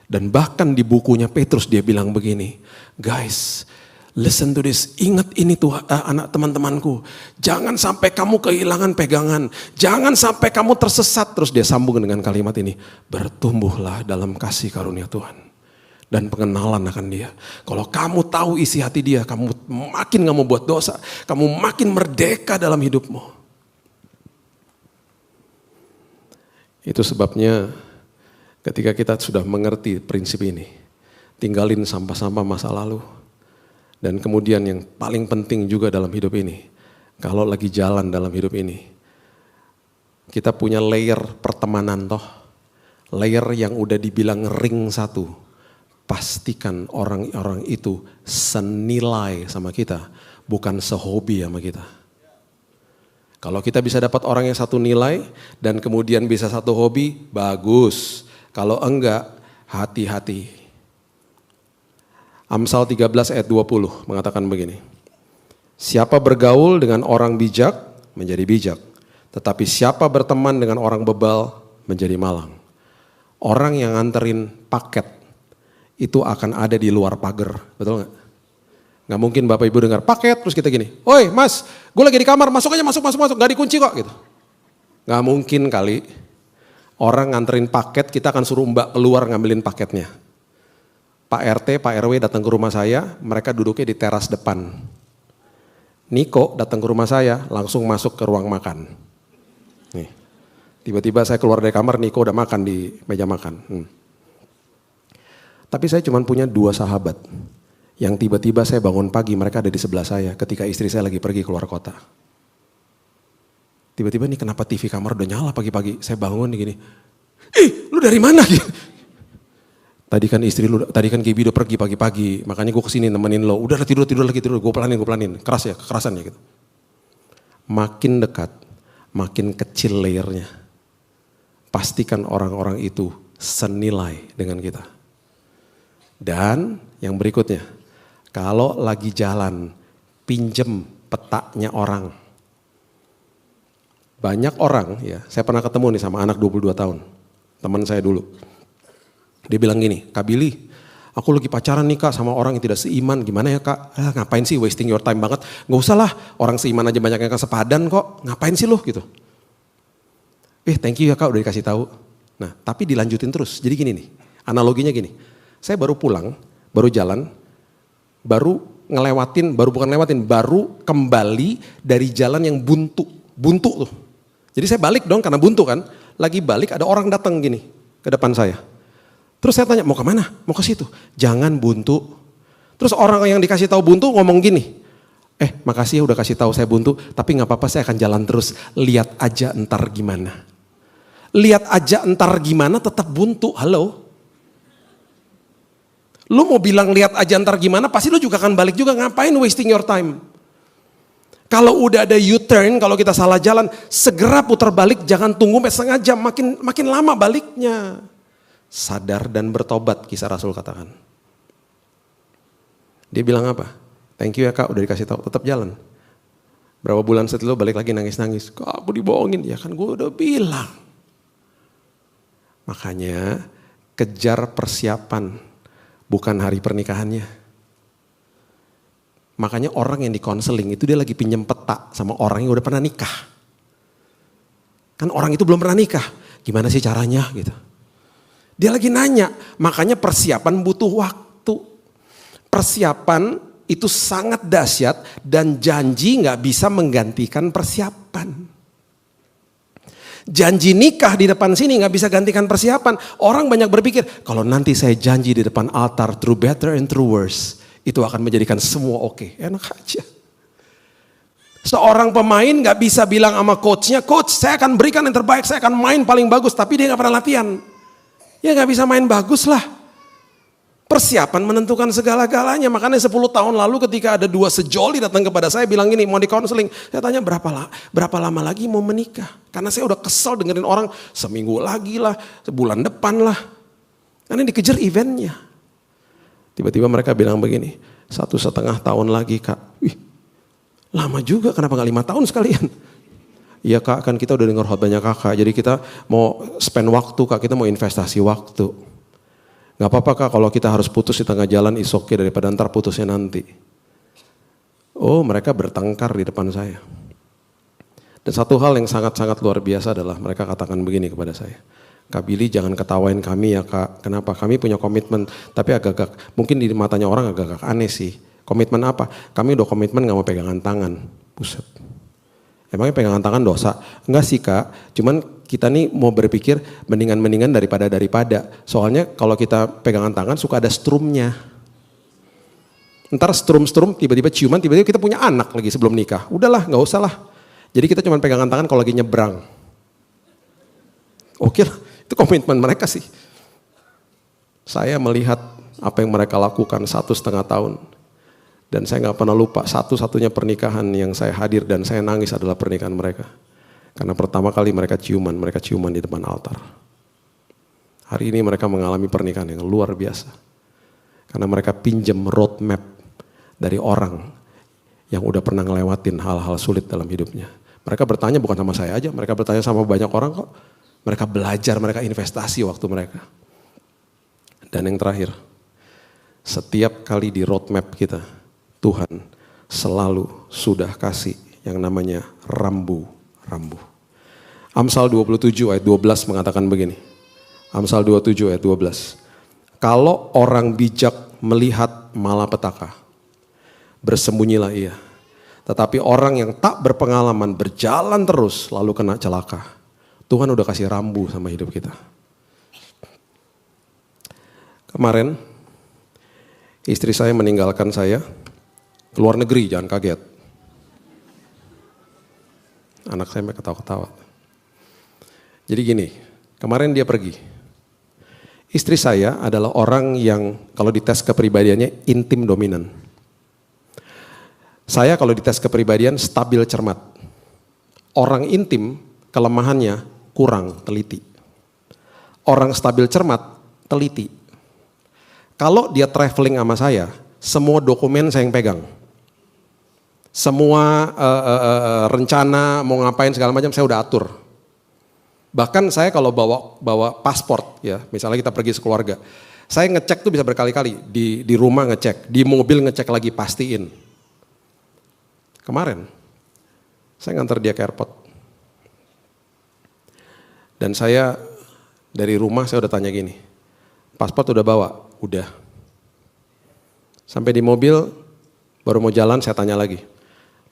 Speaker 4: Dan bahkan di bukunya Petrus dia bilang begini, guys, listen to this, ingat ini tuh anak teman-temanku. Jangan sampai kamu kehilangan pegangan. Jangan sampai kamu tersesat. Terus dia sambung dengan kalimat ini, bertumbuhlah dalam kasih karunia Tuhan. Dan pengenalan akan dia. Kalau kamu tahu isi hati dia, kamu makin gak mau buat dosa. Kamu makin merdeka dalam hidupmu. Itu sebabnya ketika kita sudah mengerti prinsip ini, tinggalin sampah-sampah masa lalu. Dan kemudian yang paling penting juga dalam hidup ini, kalau lagi jalan dalam hidup ini, kita punya layer pertemanan toh. Layer yang udah dibilang ring 1. Pastikan orang-orang itu senilai sama kita, bukan sehobi sama kita. Kalau kita bisa dapat orang yang satu nilai dan kemudian bisa satu hobi, bagus. Kalau enggak, hati-hati. Amsal 13 ayat 20 mengatakan begini. Siapa bergaul dengan orang bijak menjadi bijak, tetapi siapa berteman dengan orang bebal menjadi malang. Orang yang nganterin paket itu akan ada di luar pagar, betul gak? Gak mungkin Bapak Ibu dengar paket terus kita gini, oi mas, gue lagi di kamar, masuk aja, masuk, gak dikunci kok gitu. Gak mungkin kali, orang nganterin paket kita akan suruh mbak keluar ngambilin paketnya. Pak RT, Pak RW datang ke rumah saya, mereka duduknya di teras depan. Niko datang ke rumah saya, langsung masuk ke ruang makan. Nih, tiba-tiba saya keluar dari kamar, Niko udah makan di meja makan. Tapi saya cuma punya 2 sahabat yang tiba-tiba saya bangun pagi, mereka ada di sebelah saya ketika istri saya lagi pergi keluar kota. Tiba-tiba nih kenapa TV kamar udah nyala pagi-pagi, saya bangun nih gini, lu dari mana? Tadi kan Gibi udah pergi pagi-pagi, makanya gue kesini nemenin lo, udah tidur lagi, gue pelanin, keras ya, kekerasan ya gitu. Makin dekat, makin kecil layernya. Pastikan orang-orang itu senilai dengan kita. Dan yang berikutnya, kalau lagi jalan, pinjem petanya orang. Banyak orang, ya, saya pernah ketemu nih sama anak 22 tahun. teman saya dulu. Dia bilang gini, Kak Billy, aku lagi pacaran nih Kak sama orang yang tidak seiman, gimana ya Kak? Ngapain sih wasting your time banget? Gak usah lah, orang seiman aja banyak yang sepadan kok, ngapain sih lu gitu. Thank you ya Kak udah dikasih tahu. Nah tapi dilanjutin terus, jadi gini nih, analoginya gini. Saya baru pulang, baru jalan, baru kembali dari jalan yang buntu tuh. Jadi saya balik dong karena buntu kan, lagi balik ada orang datang gini ke depan saya. Terus saya tanya, mau kemana? Mau ke situ. Jangan buntu. Terus orang yang dikasih tahu buntu ngomong gini, makasih ya udah kasih tahu saya buntu, tapi nggak apa-apa saya akan jalan terus. Lihat aja entar gimana. Lihat aja entar gimana tetap buntu. Halo. Lu mau bilang lihat aja entar gimana, pasti lu juga akan balik juga. Ngapain wasting your time? Kalau udah ada U-turn, kalau kita salah jalan, segera putar balik, jangan tunggu setengah jam, makin lama baliknya. Sadar dan bertobat, kisah Rasul katakan. Dia bilang apa? Thank you ya Kak, udah dikasih tahu, tetap jalan. Berapa bulan setelah balik lagi nangis-nangis. Kak aku dibohongin, ya kan gue udah bilang. Makanya kejar persiapan, bukan hari pernikahannya. Makanya orang yang di konseling itu dia lagi pinjem peta sama orang yang udah pernah nikah. Kan orang itu belum pernah nikah, gimana sih caranya gitu. Dia lagi nanya, makanya persiapan butuh waktu. Persiapan itu sangat dahsyat dan janji gak bisa menggantikan persiapan. Janji nikah di depan sini gak bisa gantikan persiapan. Orang banyak berpikir, kalau nanti saya janji di depan altar through better and through worse, itu akan menjadikan semua oke. Enak aja. Seorang pemain gak bisa bilang sama coachnya, coach saya akan berikan yang terbaik, saya akan main paling bagus, tapi dia gak pernah latihan. Ya gak bisa main bagus lah. Persiapan menentukan segala-galanya. Makanya 10 tahun lalu ketika ada 2 sejoli datang kepada saya bilang gini, mau di counseling. Saya tanya berapa lama lagi mau menikah? Karena saya udah kesel dengerin orang seminggu lagi lah, sebulan depan lah. Karena dikejar eventnya. Tiba-tiba mereka bilang begini, 1,5 tahun lagi Kak. Wih, lama juga, kenapa gak 5 tahun sekalian? Iya Kak, kan kita udah dengar khotbahnya Kakak, jadi kita mau spend waktu Kak, kita mau investasi waktu. Gak apa-apa Kak kalau kita harus putus di tengah jalan, is okay daripada ntar putusnya nanti. Oh mereka bertengkar di depan saya. Dan satu hal yang sangat-sangat luar biasa adalah mereka katakan begini kepada saya. Kak Billy jangan ketawain kami ya Kak, kenapa? Kami punya komitmen, tapi agak-agak, mungkin di matanya orang agak-agak aneh sih. Komitmen apa? Kami udah komitmen gak mau pegangan tangan. Buset. Emangnya pegangan tangan dosa? Enggak sih Kak, cuman kita nih mau berpikir mendingan-mendingan daripada. Soalnya kalau kita pegangan tangan suka ada strumnya. Ntar strum tiba-tiba ciuman, tiba-tiba kita punya anak lagi sebelum nikah. Udahlah gak usah lah. Jadi kita cuma pegangan tangan kalau lagi nyebrang. Oke lah, itu komitmen mereka sih. Saya melihat apa yang mereka lakukan 1,5 tahun. Dan saya gak pernah lupa, satu-satunya pernikahan yang saya hadir dan saya nangis adalah pernikahan mereka. Karena pertama kali mereka ciuman di depan altar. Hari ini mereka mengalami pernikahan yang luar biasa. Karena mereka pinjam roadmap dari orang yang udah pernah ngelewatin hal-hal sulit dalam hidupnya. Mereka bertanya bukan sama saya aja, mereka bertanya sama banyak orang kok. Mereka belajar, mereka investasi waktu mereka. Dan yang terakhir, setiap kali di roadmap kita, Tuhan selalu sudah kasih yang namanya rambu-rambu. Amsal 27 ayat 12 mengatakan begini. Amsal 27 ayat 12. Kalau orang bijak melihat malapetaka, bersembunyilah ia. Tetapi orang yang tak berpengalaman berjalan terus lalu kena celaka. Tuhan udah kasih rambu sama hidup kita. Kemarin istri saya meninggalkan saya. Keluar negeri, jangan kaget. Anak saya ketawa-ketawa. Jadi gini, kemarin dia pergi. Istri saya adalah orang yang kalau dites kepribadiannya intim dominan. Saya kalau dites kepribadian stabil cermat. Orang intim kelemahannya kurang teliti. Orang stabil cermat teliti. Kalau dia traveling sama saya, semua dokumen saya yang pegang. Semua rencana mau ngapain segala macam saya udah atur. Bahkan saya kalau bawa paspor ya, misalnya kita pergi sekeluarga, saya ngecek tuh bisa berkali-kali, di rumah ngecek, di mobil ngecek lagi, pastiin. Kemarin, saya nganter dia ke airport. Dan saya dari rumah saya udah tanya gini, paspor udah bawa? Udah. Sampai di mobil, baru mau jalan saya tanya lagi,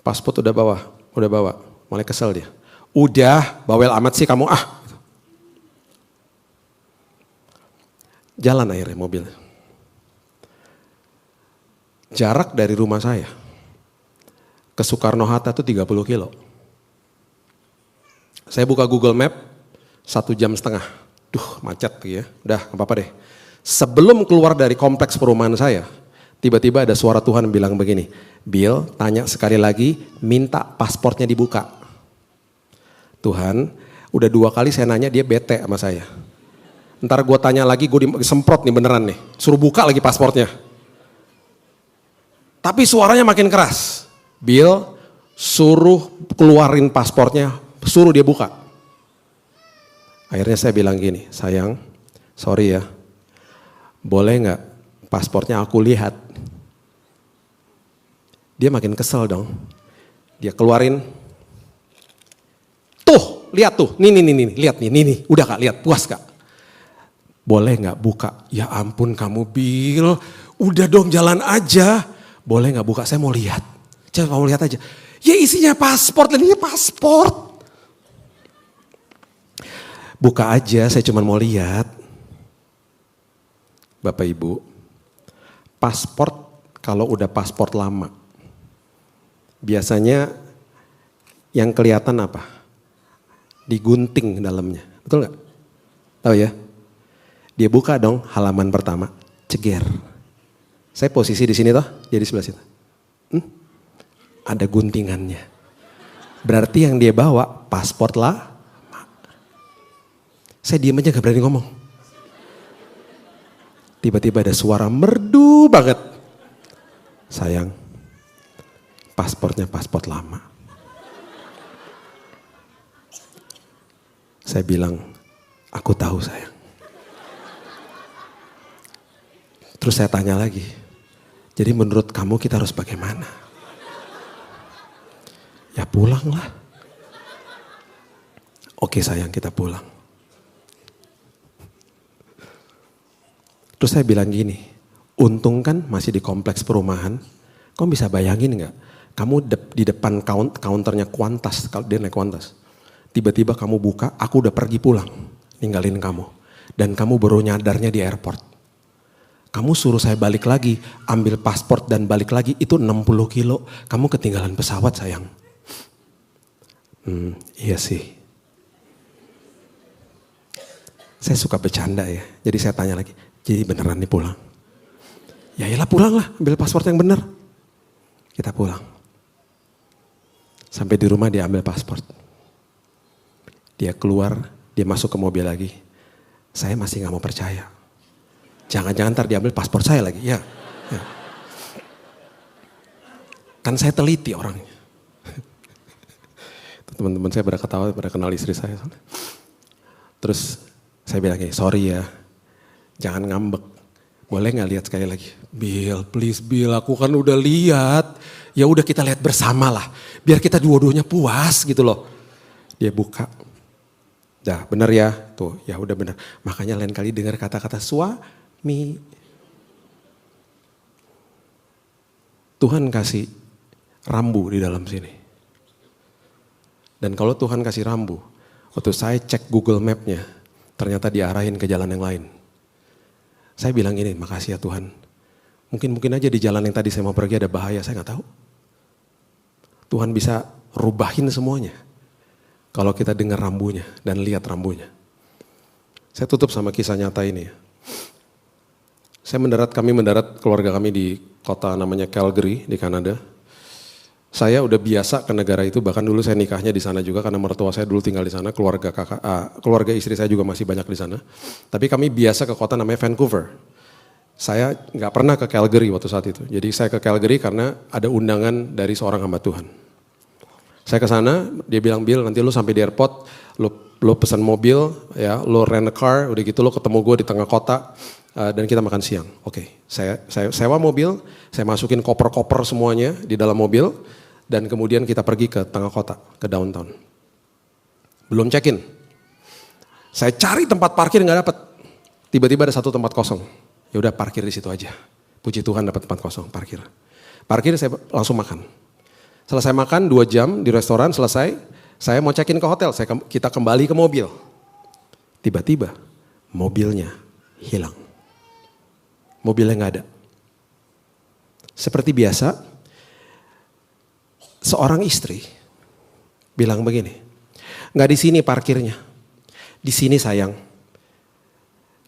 Speaker 4: paspor udah bawa? Udah bawa. Mulai kesel dia. Udah, bawel amat sih kamu Jalan akhirnya mobil. Jarak dari rumah saya ke Soekarno-Hatta itu 30 kilo. Saya buka Google Map, 1,5 jam. Duh macet ya, udah gak apa-apa deh. Sebelum keluar dari kompleks perumahan saya, tiba-tiba ada suara Tuhan bilang begini, Bill tanya sekali lagi, minta pasportnya dibuka. Tuhan, udah 2 kali saya nanya dia bete sama saya. Ntar gue tanya lagi, gue disemprot nih beneran nih. Suruh buka lagi pasportnya. Tapi suaranya makin keras. Bill, suruh keluarin pasportnya, suruh dia buka. Akhirnya saya bilang gini, sayang, sorry ya. Boleh gak pasportnya aku lihat? Dia makin kesel dong. Dia keluarin. Tuh, lihat tuh, nih, lihat nih, udah Kak, lihat, puas Kak. Boleh gak buka? Ya ampun kamu Bill, udah dong jalan aja. Boleh gak buka? Saya mau lihat. Coba mau lihat aja. Ya isinya paspor, ini paspor. Buka aja, saya cuma mau lihat. Bapak Ibu, paspor kalau udah paspor lama, biasanya yang kelihatan apa? Digunting dalamnya, betul gak? Tahu ya? Dia buka dong halaman pertama, ceger. Saya posisi di sini toh, jadi sebelah situ. Ada guntingannya. Berarti yang dia bawa paspor lah. Saya diam aja gak berani ngomong. Tiba-tiba ada suara merdu banget. Sayang, paspornya paspor lama. Saya bilang, aku tahu sayang. Terus saya tanya lagi, jadi menurut kamu kita harus bagaimana? Ya pulanglah. Oke sayang, kita pulang. Terus saya bilang gini, untung kan masih di kompleks perumahan, kamu bisa bayangin gak? Kamu di depan counternya Qantas, kalau dia naik Qantas. Tiba-tiba kamu buka, aku udah pergi pulang, ninggalin kamu. Dan kamu baru nyadarnya di airport. Kamu suruh saya balik lagi, ambil paspor dan balik lagi, itu 60 kilo. Kamu ketinggalan pesawat sayang. Iya sih. Saya suka bercanda ya, jadi saya tanya lagi, jadi beneran nih pulang? Ya iyalah pulang lah, ambil paspor yang bener. Kita pulang. Sampai di rumah dia ambil paspor. Dia keluar, dia masuk ke mobil lagi. Saya masih gak mau percaya. Jangan-jangan ntar diambil paspor saya lagi. Ya. Kan saya teliti orangnya. Teman-teman saya pada ketawa, pada kenal istri saya. Terus saya bilang gini, sorry ya. Jangan ngambek. Boleh gak lihat sekali lagi? Bill, please Bill, aku kan udah lihat. Ya udah kita lihat bersama lah. Biar kita dua-duanya puas gitu loh. Dia buka. Dah bener ya, tuh ya udah bener. Makanya lain kali dengar kata-kata suami. Tuhan kasih rambu di dalam sini. Dan kalau Tuhan kasih rambu, waktu saya cek Google Map-nya, ternyata diarahin ke jalan yang lain. Saya bilang ini, makasih ya Tuhan. Mungkin aja di jalan yang tadi saya mau pergi ada bahaya, saya gak tahu. Tuhan bisa rubahin semuanya. Kalau kita dengar rambunya dan lihat rambunya. Saya tutup sama kisah nyata ini ya. Kami mendarat keluarga kami di kota namanya Calgary di Kanada. Saya udah biasa ke negara itu, bahkan dulu saya nikahnya di sana juga karena mertua saya dulu tinggal di sana, keluarga istri saya juga masih banyak di sana. Tapi kami biasa ke kota namanya Vancouver. Saya nggak pernah ke Calgary waktu saat itu. Jadi saya ke Calgary karena ada undangan dari seorang hamba Tuhan. Saya ke sana, dia bilang, Bill nanti lu sampai di airport, lu pesan mobil, ya, lu rent a car, udah gitu lu ketemu gue di tengah kota, dan kita makan siang. Oke, saya sewa mobil, saya masukin koper-koper semuanya di dalam mobil, dan kemudian kita pergi ke tengah kota, ke downtown. Belum check-in. Saya cari tempat parkir nggak dapat. Tiba-tiba ada satu tempat kosong. Ya udah parkir di situ aja. Puji Tuhan dapat tempat kosong, parkir. Parkir saya langsung makan. Selesai makan 2 jam di restoran, selesai. Saya mau check-in ke hotel, kita kembali ke mobil. Tiba-tiba mobilnya hilang. Mobilnya nggak ada. Seperti biasa, seorang istri bilang begini, nggak di sini parkirnya, di sini sayang.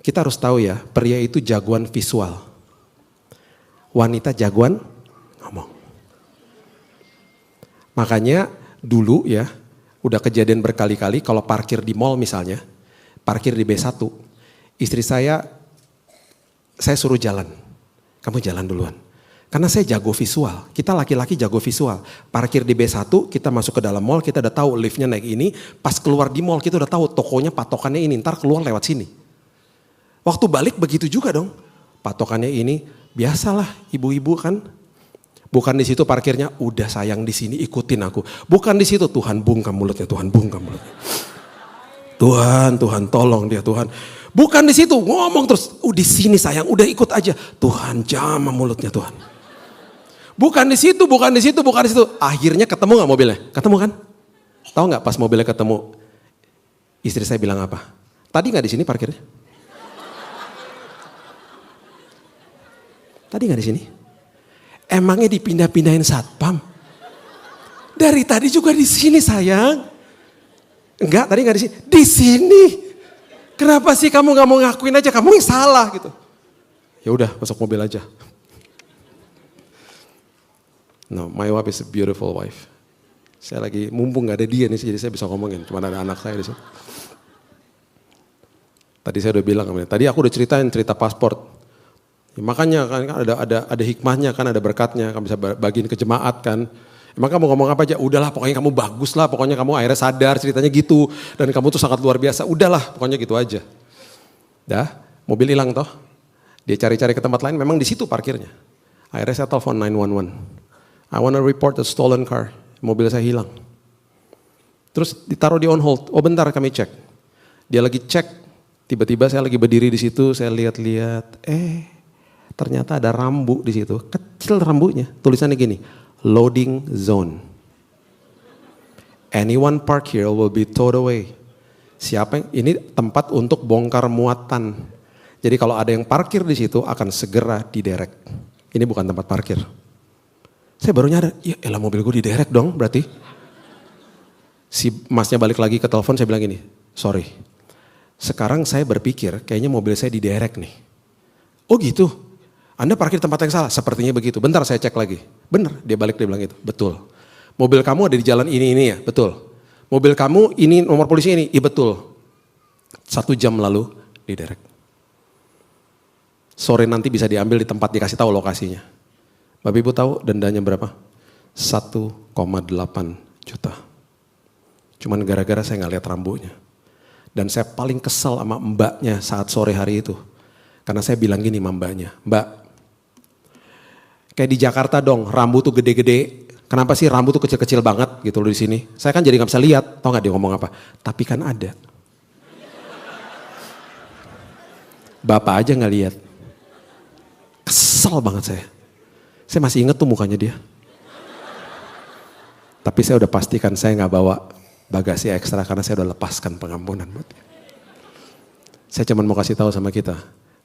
Speaker 4: Kita harus tahu ya, pria itu jagoan visual, wanita jagoan ngomong. Makanya dulu ya, udah kejadian berkali-kali kalau parkir di mall misalnya, parkir di B1, istri saya suruh jalan, kamu jalan duluan. Karena saya jago visual, kita laki-laki jago visual. Parkir di B1, kita masuk ke dalam mall, kita udah tahu liftnya naik ini, pas keluar di mall kita udah tahu tokonya patokannya ini, ntar keluar lewat sini. Waktu balik begitu juga dong, patokannya ini, biasalah ibu-ibu kan. Bukan di situ parkirnya, udah sayang di sini ikutin aku. Bukan di situ, Tuhan bungkam mulutnya, Tuhan bungkam mulutnya. Tuhan tolong dia Tuhan. Bukan di situ, ngomong terus, di sini sayang, udah ikut aja. Tuhan jamah mulutnya Tuhan. Bukan di situ, bukan di situ, bukan di situ. Akhirnya ketemu gak mobilnya? Ketemu kan? Tahu gak pas mobilnya ketemu, istri saya bilang apa? Tadi gak di sini parkirnya? Tadi gak di sini? Emangnya dipindah-pindahin satpam? Dari tadi juga di sini sayang. Enggak, tadi enggak di sini. Di sini. Kenapa sih kamu nggak mau ngakuin aja? Kamu yang salah gitu. Ya udah, masuk mobil aja. No, my wife is a beautiful wife. Saya lagi mumpung nggak ada dia nih, jadi saya bisa ngomongin. Cuma ada anak saya di sini. Tadi saya udah bilang, tadi aku udah cerita paspor. Ya, makanya kan ada hikmahnya kan, ada berkatnya, kamu bisa bagiin ke jemaat kan. Emang kamu ngomong apa aja? Udahlah pokoknya kamu bagus lah, pokoknya kamu akhirnya sadar ceritanya gitu. Dan kamu tuh sangat luar biasa, udahlah pokoknya gitu aja. Dah, mobil hilang toh. Dia cari-cari ke tempat lain, memang di situ parkirnya. Akhirnya saya telepon 911. I wanna report a stolen car, mobil saya hilang. Terus ditaruh di on hold, oh bentar kami cek. Dia lagi cek, tiba-tiba saya lagi berdiri di situ, saya lihat-lihat, ternyata ada rambu di situ, kecil rambunya, tulisannya gini, loading zone. Anyone park here will be towed away. Siapa yang, ini tempat untuk bongkar muatan. Jadi kalau ada yang parkir di situ akan segera diderek. Ini bukan tempat parkir. Saya baru nyadar, ya elah mobil gue diderek dong berarti. Si masnya balik lagi ke telepon, saya bilang gini, sorry. Sekarang saya berpikir kayaknya mobil saya diderek nih. Oh gitu? Anda parkir tempat yang salah, sepertinya begitu. Bentar saya cek lagi. Benar, dia bilang itu. Betul. Mobil kamu ada di jalan ini ya, betul. Mobil kamu ini nomor polisi ini, iya betul. 1 jam lalu diderek. Sore nanti bisa diambil di tempat dikasih tahu lokasinya. Bapak Ibu tahu dendanya berapa? 1,8 juta. Cuman gara-gara saya nggak lihat rambunya. Dan saya paling kesel sama mbaknya saat sore hari itu. Karena saya bilang gini sama mbaknya, Mbak, kayak di Jakarta dong, rambu tuh gede-gede. Kenapa sih rambu tuh kecil-kecil banget gitu loh di sini? Saya kan jadi nggak bisa lihat, tau nggak dia ngomong apa? Tapi kan ada. Bapak aja nggak lihat. Kesel banget saya. Saya masih inget tuh mukanya dia. Tapi saya udah pastikan saya nggak bawa bagasi ekstra karena saya udah lepaskan pengampunan buat dia. Saya cuma mau kasih tahu sama kita.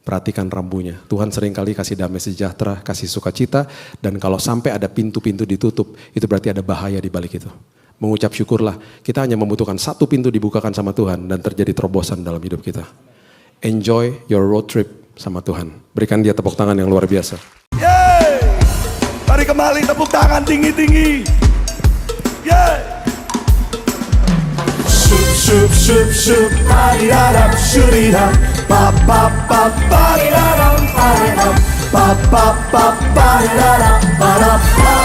Speaker 4: Perhatikan rambunya. Tuhan seringkali kasih damai sejahtera, kasih sukacita. Dan kalau sampai ada pintu-pintu ditutup, itu berarti ada bahaya di balik itu. Mengucap syukurlah, kita hanya membutuhkan 1 pintu dibukakan sama Tuhan dan terjadi terobosan dalam hidup kita. Enjoy your road trip sama Tuhan. Berikan dia tepuk tangan yang luar biasa.
Speaker 3: Yeay! Mari kembali tepuk tangan tinggi-tinggi. Yeay! Shoop, shoop, shoop, pa-di-da-dam, shoot-di-dam, pa-pa-pa, pa-di-da-dam, pa-di-dam, pa-pa-pa, pa-di-da-dam, pa-da-pa.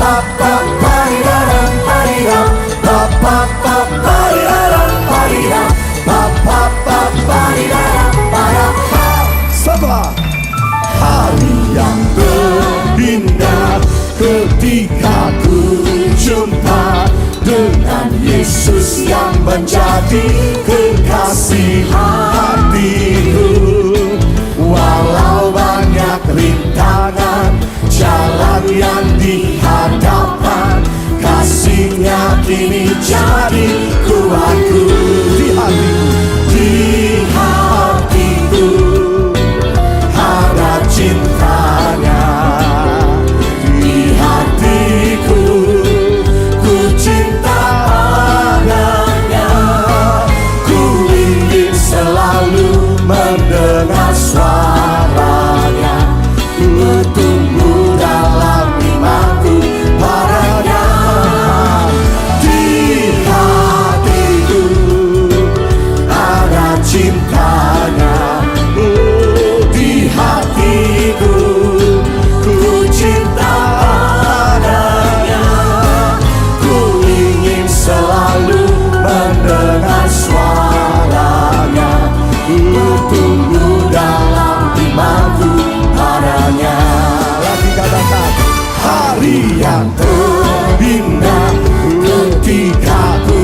Speaker 3: pa pa paridaram pariram, pa pa pa paridaram pariram, pa pa pa paridaram pariram. Sama. Hari yang terindah ketika ku jumpa dengan Yesus yang menjadi kekasih hatiku. Walau banyak rintangan jalan yang dihadapkan, kasih-Nya kini jadi kuatku. Di hatiku ada cintanya, di hatiku ku cinta padanya. Ku ingin selalu mendengar suaranya, bertumbuh dalam imanku padanya. Di hatiku ada cintanya, di hatiku ku cinta padanya. Ku ingin selalu mendengar suaranya, bertumbuh dalam imanku padanya. Lagi katakan, hari yang terindah ketika ku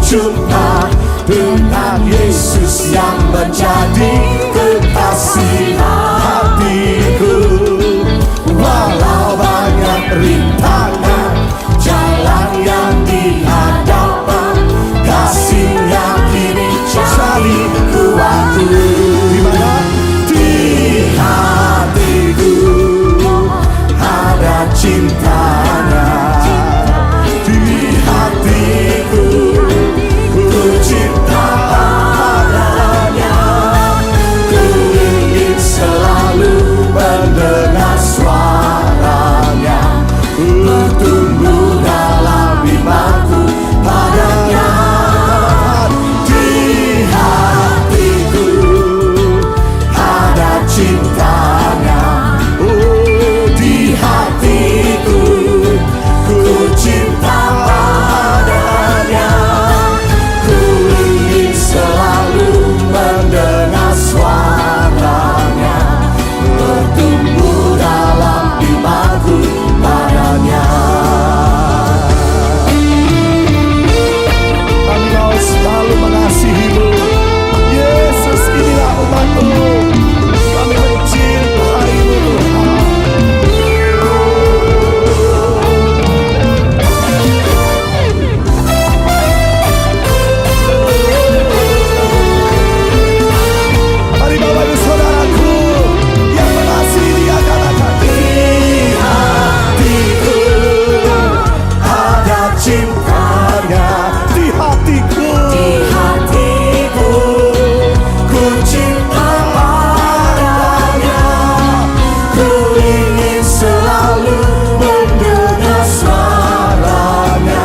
Speaker 3: jumpa dengan Yesus yang menjadi kekasih hatiku. Walau banyak rintangan jalan yang dihadapkan, kasih-Nya kini jadi kuatku. Di mana? Di hatiku ada cintanya, di hatiku ku cinta padanya. Ku ingin selalu mendengar suaranya, bertumbuh dalam imanku padanya. Di hatiku ada cintanya, di hatiku ku cinta padanya. Ku ingin selalu mendengar suaranya, bertumbuh dalam imanku padanya. Kami mau selalu mengasihi-Mu, Yesus. Inilah umat-Mu, kami mencintai-Mu Tuhan. Mari Bapak Ibu Saudaraku yang mengasihi Dia, katakan, di hatiku ada cintanya, di hatiku ku cinta padanya. Ku ingin selalu mendengar suaranya,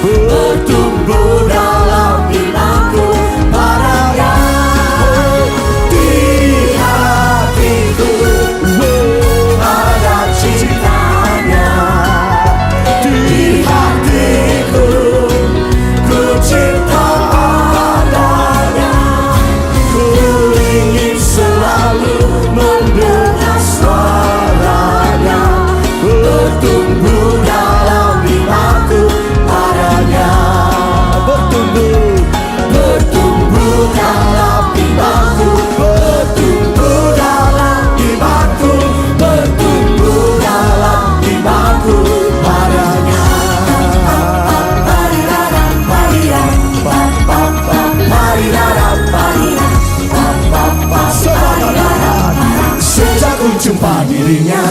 Speaker 3: bertumbuh dalam imanku padanya. Di hatiku ada cintanya, di hatiku ku cinta padanya. Ku ingin selalu mendengar suaranya, bertumbuh dalam imanku padanya. Bertumbuh dalam imanku, bertumbuh dalam imanku, bertumbuh dalam imanku padanya. Sejak ku jumpa dirinya,